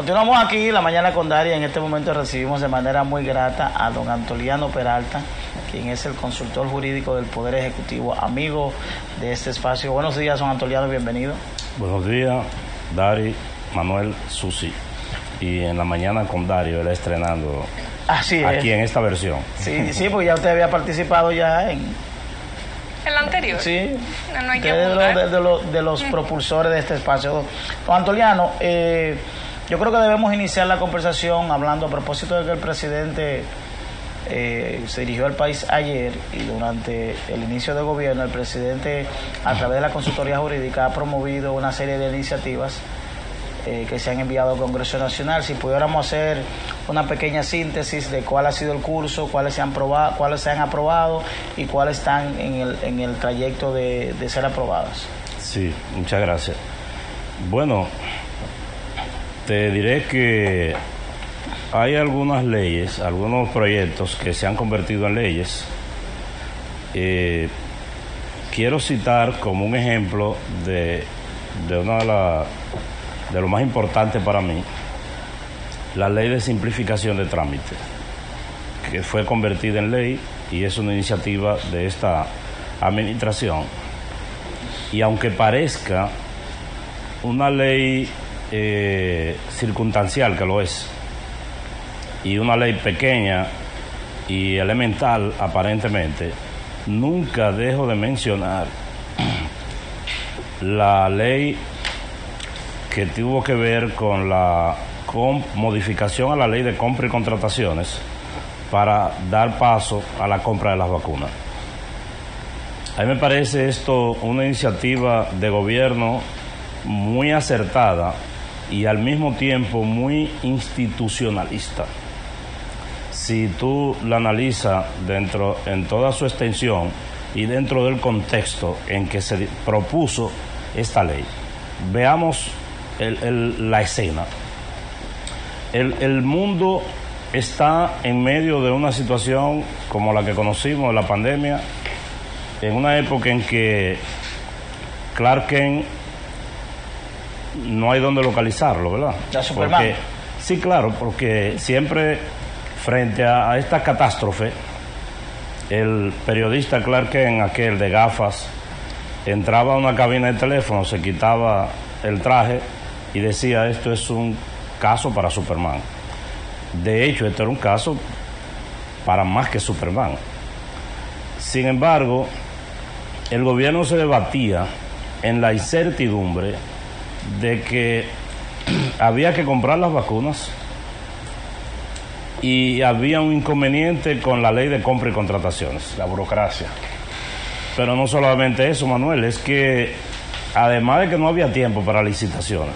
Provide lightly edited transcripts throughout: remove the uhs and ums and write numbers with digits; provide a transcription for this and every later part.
Continuamos aquí, La Mañana con Dari. En este momento recibimos de manera muy grata a don Antoliano Peralta, quien es el consultor jurídico del Poder Ejecutivo, amigo de este espacio. Buenos días, don Antoliano, bienvenido. Buenos días, Dari, Manuel, Susi. Y en La Mañana con Dario, él estrenando aquí en esta versión. Sí, sí, porque ya usted había participado ya en la anterior. Sí, no hay que de los propulsores de este espacio. Don Antoliano, yo creo que debemos iniciar la conversación hablando a propósito de que el presidente se dirigió al país ayer, y durante el inicio de gobierno el presidente, a través de la consultoría jurídica, ha promovido una serie de iniciativas que se han enviado al Congreso Nacional. Si pudiéramos hacer una pequeña síntesis de cuál ha sido el curso, cuáles se han aprobado y cuáles están en el trayecto de ser aprobadas. Sí, muchas gracias. Bueno, te diré que hay algunas leyes, algunos proyectos que se han convertido en leyes. Quiero citar como un ejemplo de una de lo más importante para mí, la ley de simplificación de trámites, que fue convertida en ley y es una iniciativa de esta administración. Y aunque parezca una ley circunstancial, que lo es, y una ley pequeña y elemental aparentemente, nunca dejo de mencionar la ley que tuvo que ver con la modificación a la ley de compra y contrataciones para dar paso a la compra de las vacunas. A mí me parece esto una iniciativa de gobierno muy acertada y al mismo tiempo muy institucionalista. Si tú la analizas en toda su extensión y dentro del contexto en que se propuso esta ley, veamos la escena. El mundo está en medio de una situación como la que conocimos, la pandemia, en una época en que Clark Kent no hay donde localizarlo, ¿verdad? La Superman. Sí, claro, porque siempre frente a esta catástrofe, el periodista Clark Kent, aquel de gafas, entraba a una cabina de teléfono, se quitaba el traje y decía: esto es un caso para Superman. De hecho, esto era un caso para más que Superman. Sin embargo, el gobierno se debatía en la incertidumbre de que había que comprar las vacunas y había un inconveniente con la ley de compra y contrataciones. La burocracia. Pero no solamente eso, Manuel, es que además de que no había tiempo para licitaciones,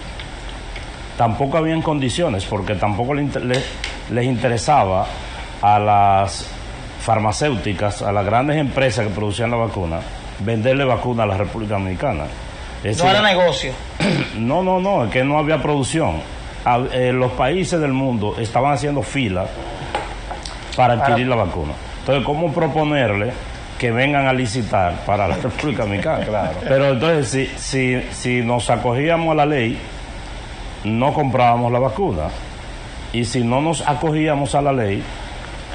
tampoco habían condiciones, porque tampoco les interesaba a las farmacéuticas, a las grandes empresas que producían la vacuna, venderle vacuna a la República Dominicana. No era negocio. No, es que no había producción. Los países del mundo estaban haciendo fila para adquirir la vacuna. Entonces, ¿cómo proponerle que vengan a licitar para la República Dominicana? Claro. Pero entonces, si nos acogíamos a la ley, no comprábamos la vacuna. Y si no nos acogíamos a la ley,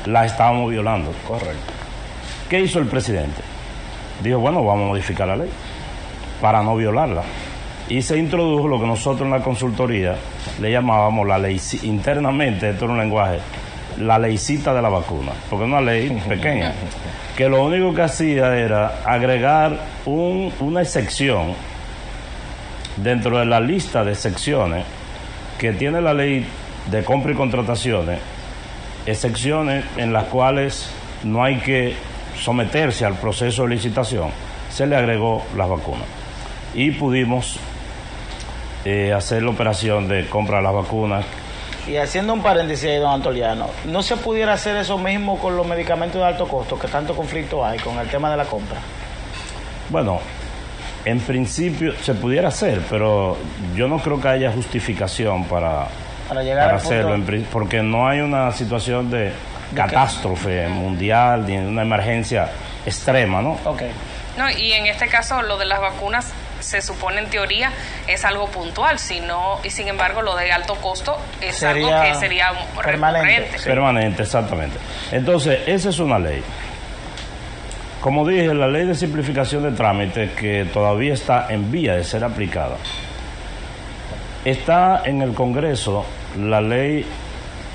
la estábamos violando. Correcto. ¿Qué hizo el presidente? Dijo: bueno, vamos a modificar la ley para no violarla. Y se introdujo lo que nosotros en la consultoría le llamábamos la ley, internamente, esto era un lenguaje, la leycita de la vacuna, porque es una ley pequeña, que lo único que hacía era agregar una excepción dentro de la lista de excepciones que tiene la ley de compra y contrataciones, excepciones en las cuales no hay que someterse al proceso de licitación. Se le agregó las vacunas y pudimos hacer la operación de compra de las vacunas. Y haciendo un paréntesis ahí, don Antoliano, ¿no se pudiera hacer eso mismo con los medicamentos de alto costo, que tanto conflicto hay con el tema de la compra? Bueno, en principio se pudiera hacer, pero yo no creo que haya justificación para llegar para hacerlo, porque no hay una situación de catástrofe mundial ni una emergencia extrema, ¿no? Ok. No, y en este caso lo de las vacunas se supone en teoría es algo puntual, sino, y sin embargo lo de alto costo es algo que sería recurrente. Permanente, exactamente. Entonces, esa es una ley. Como dije, la ley de simplificación de trámites, que todavía está en vía de ser aplicada, está en el Congreso la ley,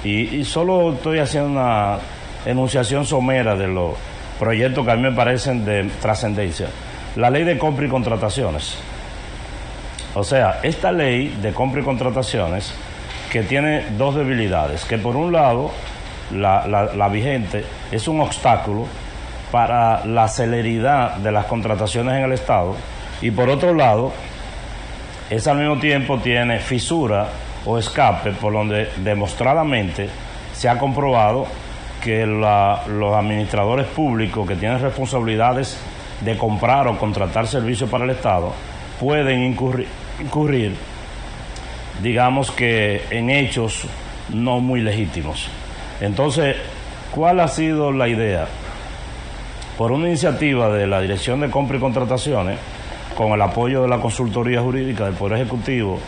y solo estoy haciendo una enunciación somera de los proyectos que a mí me parecen de trascendencia. La ley de compra y contrataciones. O sea, esta ley de compra y contrataciones, que tiene dos debilidades, que por un lado, la vigente es un obstáculo para la celeridad de las contrataciones en el Estado, y por otro lado, esa al mismo tiempo tiene fisura o escape por donde demostradamente se ha comprobado que los administradores públicos que tienen responsabilidades de comprar o contratar servicios para el Estado pueden incurrir, digamos que en hechos no muy legítimos. Entonces, ¿cuál ha sido la idea? Por una iniciativa de la Dirección de Compra y Contrataciones, con el apoyo de la Consultoría Jurídica del Poder Ejecutivo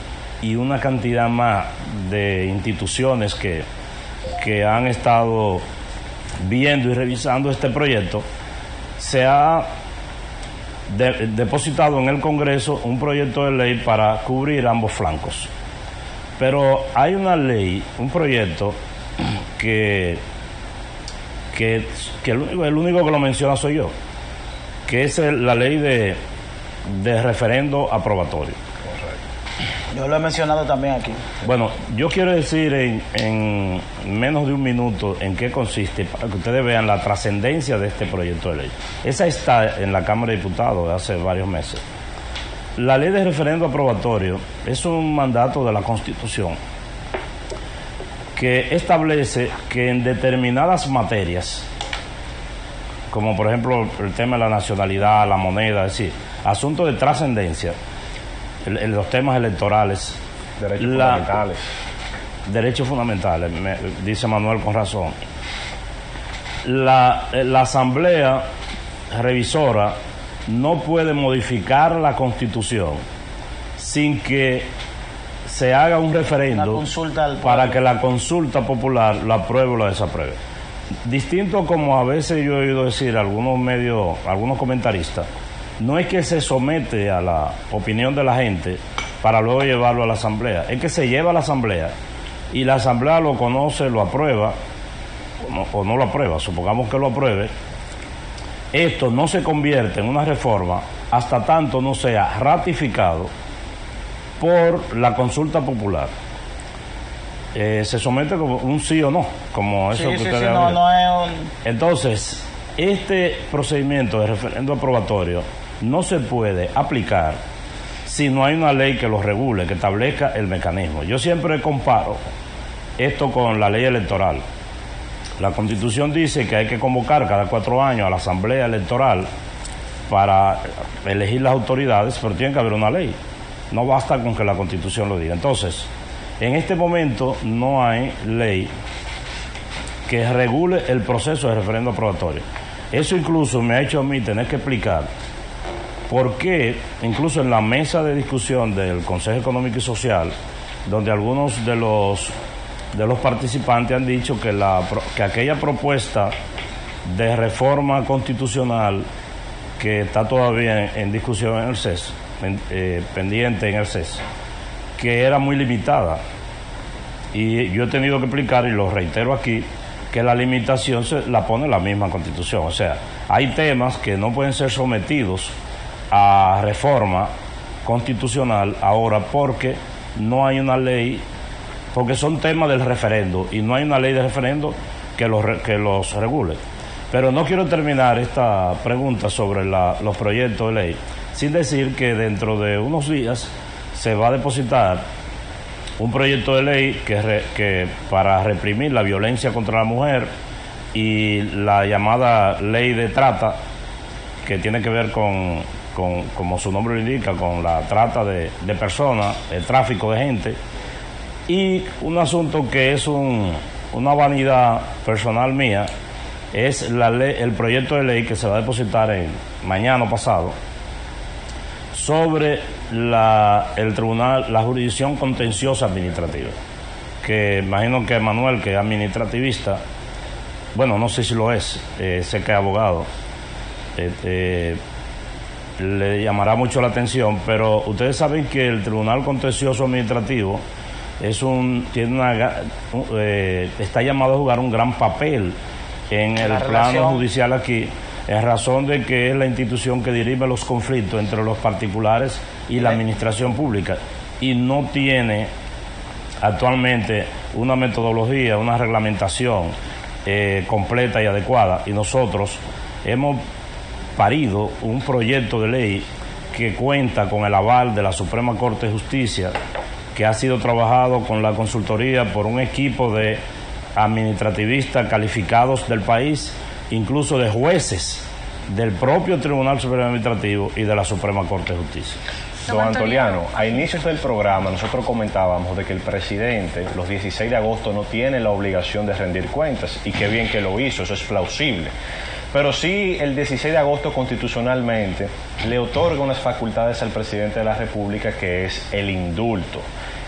y una cantidad más de instituciones que han estado viendo y revisando este proyecto, se ha depositado en el Congreso un proyecto de ley para cubrir ambos flancos. Pero hay una ley, un proyecto que el único que lo menciona soy yo, que es la ley de referendo aprobatorio. Yo lo he mencionado también aquí. Bueno, yo quiero decir en menos de un minuto en qué consiste, para que ustedes vean la trascendencia de este proyecto de ley. Esa está en la Cámara de Diputados hace varios meses. La ley de referendo aprobatorio es un mandato de la Constitución que establece que en determinadas materias, como por ejemplo el tema de la nacionalidad, la moneda, es decir, asuntos de trascendencia, los temas electorales, derechos fundamentales, dice Manuel con razón, la Asamblea Revisora no puede modificar la Constitución sin que se haga un referendo para que la consulta popular la apruebe o la desapruebe. Distinto como a veces yo he oído decir algunos medios, algunos comentaristas, no es que se somete a la opinión de la gente para luego llevarlo a la Asamblea, es que se lleva a la Asamblea y la Asamblea lo conoce, lo aprueba o no lo aprueba, supongamos que lo apruebe. Esto no se convierte en una reforma hasta tanto no sea ratificado por la consulta popular. Se somete como un sí o no, como eso que ustedes han dicho. Entonces, este procedimiento de referendo aprobatorio no se puede aplicar si no hay una ley que lo regule, que establezca el mecanismo. Yo siempre comparo esto con la ley electoral. La Constitución dice que hay que convocar cada 4 años a la Asamblea Electoral para elegir las autoridades, pero tiene que haber una ley. No basta con que la Constitución lo diga. Entonces, en este momento no hay ley que regule el proceso de referendo aprobatorio. Eso incluso me ha hecho a mí tener que explicar por qué, incluso en la mesa de discusión del Consejo Económico y Social, donde algunos de los participantes han dicho que aquella propuesta de reforma constitucional que está todavía en discusión en el CES, pendiente en el CES, que era muy limitada. Y yo he tenido que explicar, y lo reitero aquí, que la limitación se la pone la misma Constitución. O sea, hay temas que no pueden ser sometidos a reforma constitucional ahora porque no hay una ley, porque son temas del referendo y no hay una ley de referendo que los regule. Pero no quiero terminar esta pregunta sobre los proyectos de ley sin decir que dentro de unos días se va a depositar un proyecto de ley que para reprimir la violencia contra la mujer y la llamada ley de trata, que tiene que ver con como su nombre lo indica, con la trata de personas, el tráfico de gente, y un asunto que es una vanidad personal mía, es el proyecto de ley que se va a depositar mañana o pasado sobre el tribunal, la jurisdicción contenciosa administrativa, que imagino que Manuel, que es administrativista, bueno, no sé si lo es, sé que es abogado, le llamará mucho la atención, pero ustedes saben que el Tribunal Contencioso Administrativo está llamado a jugar un gran papel en el plano judicial aquí, en razón de que es la institución que dirime los conflictos entre los particulares y la administración pública, y no tiene actualmente una metodología, una reglamentación completa y adecuada, y nosotros hemos parido un proyecto de ley que cuenta con el aval de la Suprema Corte de Justicia, que ha sido trabajado con la consultoría por un equipo de administrativistas calificados del país, incluso de jueces del propio Tribunal Superior Administrativo y de la Suprema Corte de Justicia. Don Antoliano, a inicios del programa nosotros comentábamos de que el presidente los 16 de agosto no tiene la obligación de rendir cuentas, y qué bien que lo hizo, eso es plausible. Pero sí, el 16 de agosto constitucionalmente le otorga unas facultades al presidente de la República, que es el indulto,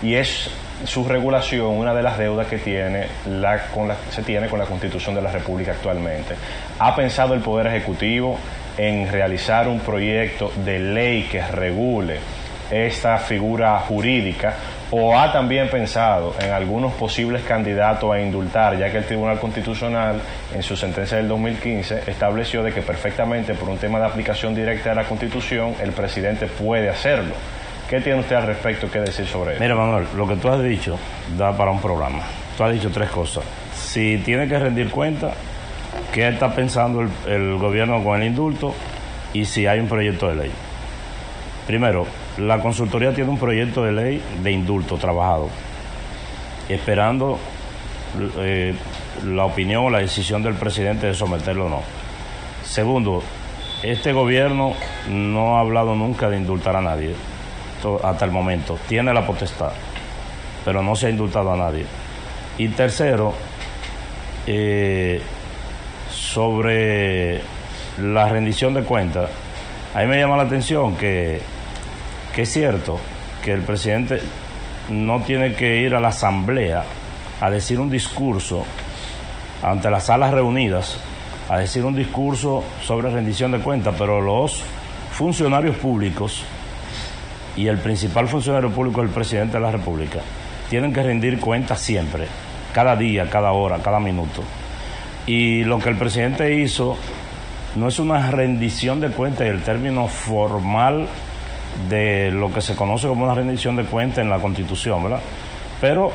y es su regulación una de las deudas que se tiene con la Constitución de la República actualmente. ¿Ha pensado el Poder Ejecutivo en realizar un proyecto de ley que regule esta figura jurídica, o ha también pensado en algunos posibles candidatos a indultar, ya que el Tribunal Constitucional en su sentencia del 2015 estableció de que perfectamente por un tema de aplicación directa de la Constitución el presidente puede hacerlo? ¿Qué tiene usted al respecto que decir sobre eso? Mira, Manuel, lo que tú has dicho da para un programa. Tú has dicho tres cosas. Si tiene que rendir cuenta, ¿qué está pensando el gobierno con el indulto? Y si hay un proyecto de ley. Primero, la consultoría tiene un proyecto de ley de indulto trabajado, esperando la opinión o la decisión del presidente de someterlo o no. Segundo, este gobierno no ha hablado nunca de indultar a nadie hasta el momento. Tiene la potestad, pero no se ha indultado a nadie. Y tercero, sobre la rendición de cuentas, a mí me llama la atención que es cierto que el presidente no tiene que ir a la asamblea a decir un discurso ante las salas reunidas, a decir un discurso sobre rendición de cuentas, pero los funcionarios públicos y el principal funcionario público, el presidente de la República, tienen que rendir cuentas siempre, cada día, cada hora, cada minuto. Y lo que el presidente hizo no es una rendición de cuentas, el término formal de lo que se conoce como una rendición de cuentas en la Constitución, ¿verdad? Pero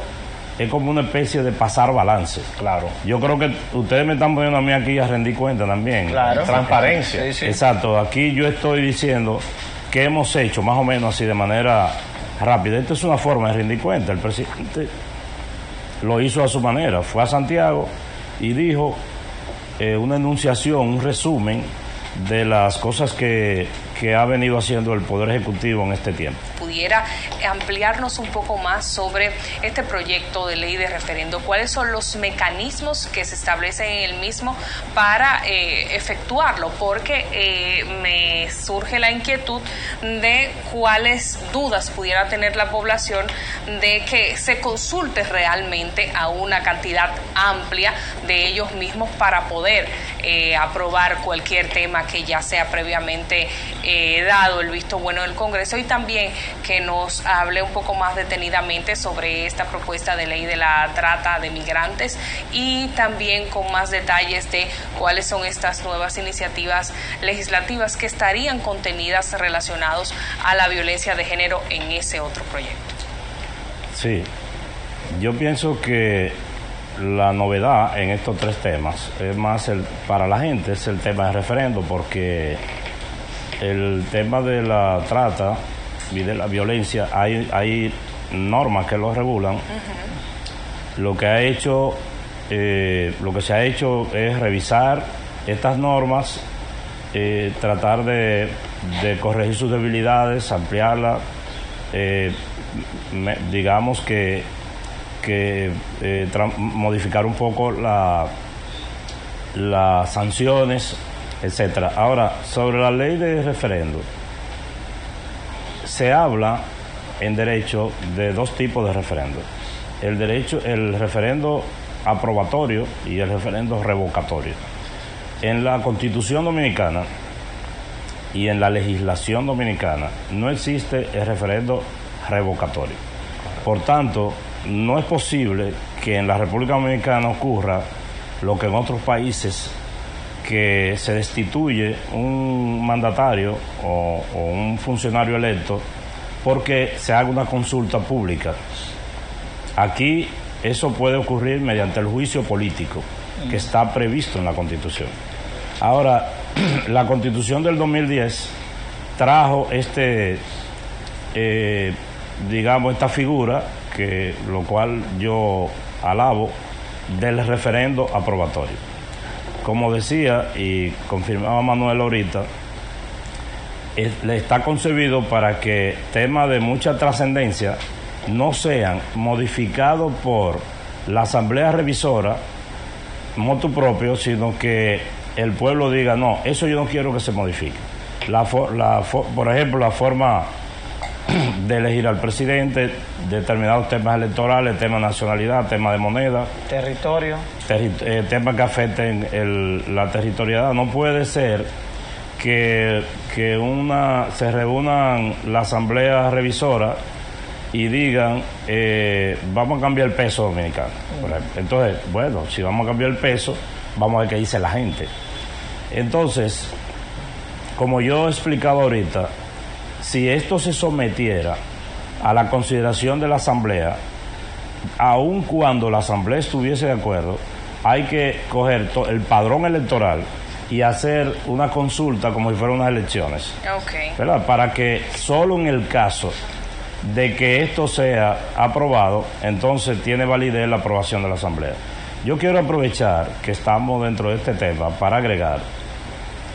es como una especie de pasar balance. Claro. Yo creo que ustedes me están poniendo a mí aquí a rendir cuentas también. Claro. Transparencia. Sí, sí. Exacto. Aquí yo estoy diciendo que hemos hecho más o menos así de manera rápida. Esto es una forma de rendir cuentas. El presidente lo hizo a su manera. Fue a Santiago y dijo una enunciación, un resumen de las cosas que ha venido haciendo el Poder Ejecutivo en este tiempo. ¿Pudiera ampliarnos un poco más sobre este proyecto de ley de referendo? ¿Cuáles son los mecanismos que se establecen en el mismo para efectuarlo? Porque me surge la inquietud de cuáles dudas pudiera tener la población de que se consulte realmente a una cantidad amplia de ellos mismos para poder aprobar cualquier tema que ya sea previamente dado el visto bueno del Congreso, y también que nos hable un poco más detenidamente sobre esta propuesta de ley de la trata de migrantes, y también con más detalles de cuáles son estas nuevas iniciativas legislativas que estarían contenidas relacionados a la violencia de género en ese otro proyecto. Sí, yo pienso que la novedad en estos tres temas es más para la gente, es el tema del referendo, porque el tema de la trata y de la violencia hay normas que lo regulan. Lo que se ha hecho es revisar estas normas, tratar de corregir sus debilidades, ampliarlas, digamos que modificar un poco las sanciones, etcétera. Ahora, sobre la ley de referendo, se habla en derecho de dos tipos de referendo. El referendo aprobatorio y el referendo revocatorio. En la Constitución Dominicana y en la legislación dominicana no existe el referendo revocatorio. Por tanto, no es posible que en la República Dominicana ocurra lo que en otros países, que se destituye un mandatario o un funcionario electo porque se haga una consulta pública. Aquí eso puede ocurrir mediante el juicio político que está previsto en la Constitución. Ahora, la Constitución del 2010 trajo esta figura, lo cual yo alabo, del referendo aprobatorio. Como decía y confirmaba Manuel ahorita, le está concebido para que temas de mucha trascendencia no sean modificados por la Asamblea Revisora motu propio, sino que el pueblo diga, no, eso yo no quiero que se modifique. Por ejemplo, la forma de elegir al presidente, determinados temas electorales, temas de nacionalidad, temas de moneda, territorio, temas que afecten la territorialidad. No puede ser que se reúnan la asamblea revisora y digan, vamos a cambiar el peso dominicano, por ejemplo. Entonces, bueno, si vamos a cambiar el peso, vamos a ver qué dice la gente. Entonces, como yo he explicado ahorita, si esto se sometiera a la consideración de la Asamblea, aun cuando la Asamblea estuviese de acuerdo, hay que coger el padrón electoral y hacer una consulta como si fueran unas elecciones. ¿Verdad? Para que solo en el caso de que esto sea aprobado, entonces tiene validez la aprobación de la Asamblea. Yo quiero aprovechar que estamos dentro de este tema para agregar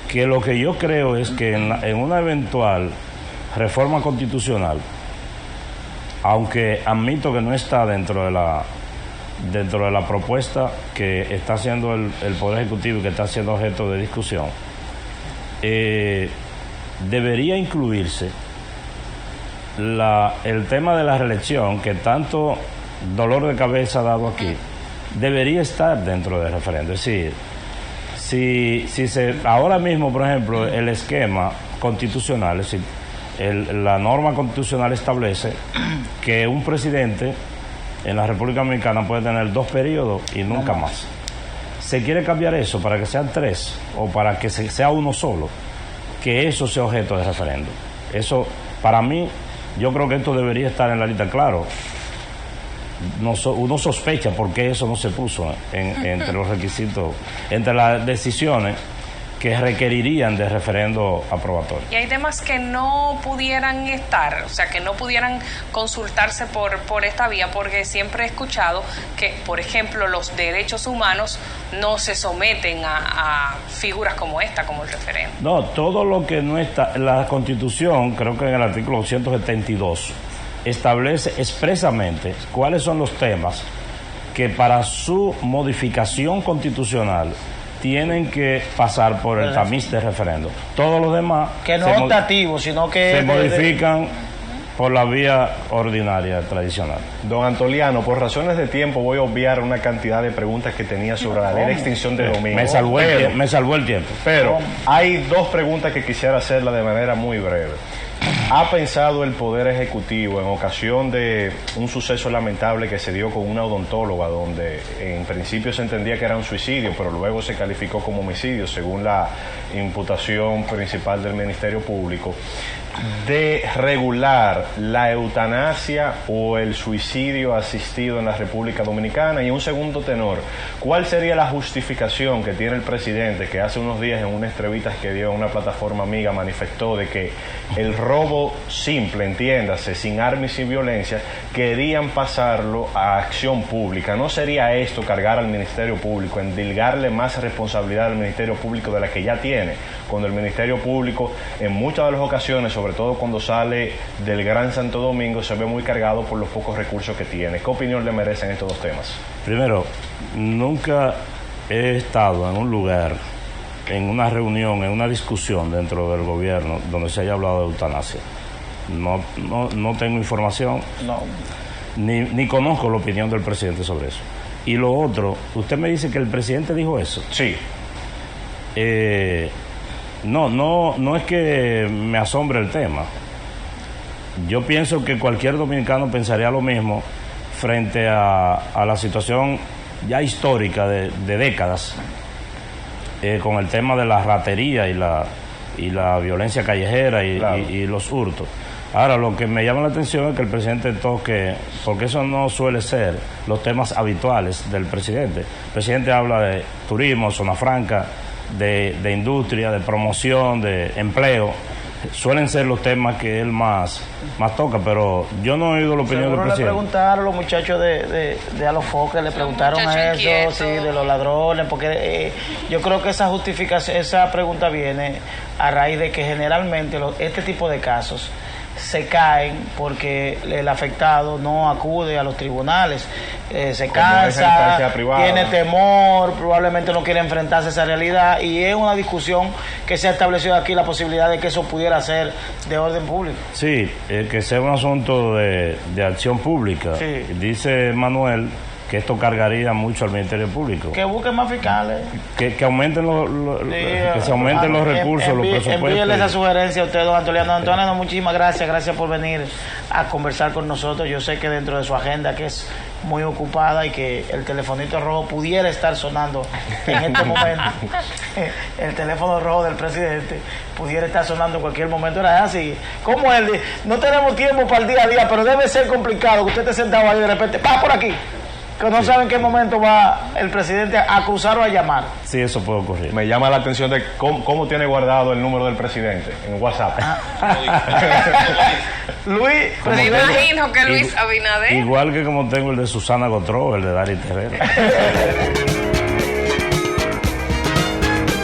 que lo que yo creo es que en una eventual reforma constitucional, aunque admito que no está dentro de la propuesta que está haciendo el Poder Ejecutivo y que está siendo objeto de discusión, debería incluirse el tema de la reelección, que tanto dolor de cabeza ha dado aquí, debería estar dentro del referendo. Es decir, ahora mismo, por ejemplo, el esquema constitucional, es decir, la norma constitucional establece que un presidente en la República Dominicana puede tener 2 periodos y nunca más. Se quiere cambiar eso para que sean 3 o para que sea uno solo, que eso sea objeto de referendo. Eso, para mí, yo creo que esto debería estar en la lista. Claro, uno sospecha por qué eso no se puso entre los requisitos, entre las decisiones que requerirían de referendo aprobatorio. Y hay temas que no pudieran estar, o sea, que no pudieran consultarse por esta vía, porque siempre he escuchado que, por ejemplo, los derechos humanos no se someten a figuras como esta, como el referendo. No, todo lo que no está, la Constitución, creo que en el artículo 272, establece expresamente cuáles son los temas que para su modificación constitucional tienen que pasar por el tamiz de referendo. Todos los demás que no es optativo, sino que se modifican por la vía ordinaria tradicional. Don Antoliano, por razones de tiempo voy a obviar una cantidad de preguntas que tenía sobre la ley de extinción de dominio. Me salvó el tiempo. Pero hay 2 preguntas que quisiera hacerla de manera muy breve. ¿Ha pensado el Poder Ejecutivo en ocasión de un suceso lamentable que se dio con una odontóloga, donde en principio se entendía que era un suicidio, pero luego se calificó como homicidio según la imputación principal del Ministerio Público, de regular la eutanasia o el suicidio asistido en la República Dominicana? Y en un segundo tenor, ¿cuál sería la justificación que tiene el presidente, que hace unos días en unas entrevistas que dio en una plataforma amiga manifestó de que el robo simple, entiéndase, sin armas y sin violencia, querían pasarlo a acción pública? ¿No sería esto cargar al Ministerio Público, endilgarle más responsabilidad al Ministerio Público de la que ya tiene, cuando el Ministerio Público en muchas de las ocasiones, sobre todo cuando sale del Gran Santo Domingo, se ve muy cargado por los pocos recursos que tiene? ¿Qué opinión le merecen estos 2 temas? Primero, nunca he estado en un lugar, en una reunión, en una discusión dentro del gobierno donde se haya hablado de eutanasia. no tengo información, No. ni conozco la opinión del presidente sobre eso. Y lo otro, usted me dice que el presidente dijo eso. Sí. No es que me asombre el tema. Yo pienso que cualquier dominicano pensaría lo mismo frente a la situación ya histórica de décadas con el tema de la ratería y la violencia callejera Claro. y los hurtos. Ahora, lo que me llama la atención es que el presidente toque, porque eso no suele ser los temas habituales del presidente. El presidente habla de turismo, zona franca, de industria, de promoción, de empleo. Suelen ser los temas que él más toca, pero yo no he oído la opinión Seguro del le presidente. preguntaron los muchachos de Alofoque, le preguntaron muchachos eso, inquietos. sí, de los ladrones, porque yo creo que esa justificación, esa pregunta viene a raíz de que generalmente este tipo de casos se caen porque el afectado no acude a los tribunales, se Como esa cansa, instancia privada. tiene temor, probablemente no quiere enfrentarse a esa realidad, y es una discusión que se ha establecido aquí la posibilidad de que eso pudiera ser de orden público. Sí, que sea un asunto de acción pública. Sí. Dice Manuel que esto cargaría mucho al Ministerio Público. Que busquen más fiscales. Que aumenten que se aumenten los recursos, los presupuestos. Envíenle esa sugerencia a usted, don Antoliano. Antoliano, muchísimas gracias por venir a conversar con nosotros. Yo sé que dentro de su agenda, que es muy ocupada, y que el telefonito rojo pudiera estar sonando en este momento. El teléfono rojo del presidente pudiera estar sonando en cualquier momento. Era así, como él, no tenemos tiempo para el día a día, pero debe ser complicado que usted esté sentado ahí y de repente, ¡pa! Por aquí, que no sabe en qué momento va el presidente a cruzar o a llamar. Sí, eso puede ocurrir. Me llama la atención de cómo tiene guardado el número del presidente en WhatsApp. Luis, Me presidente. imagino que Luis Abinader. Igual que como tengo el de Susana Gotró, el de Dari Terrero.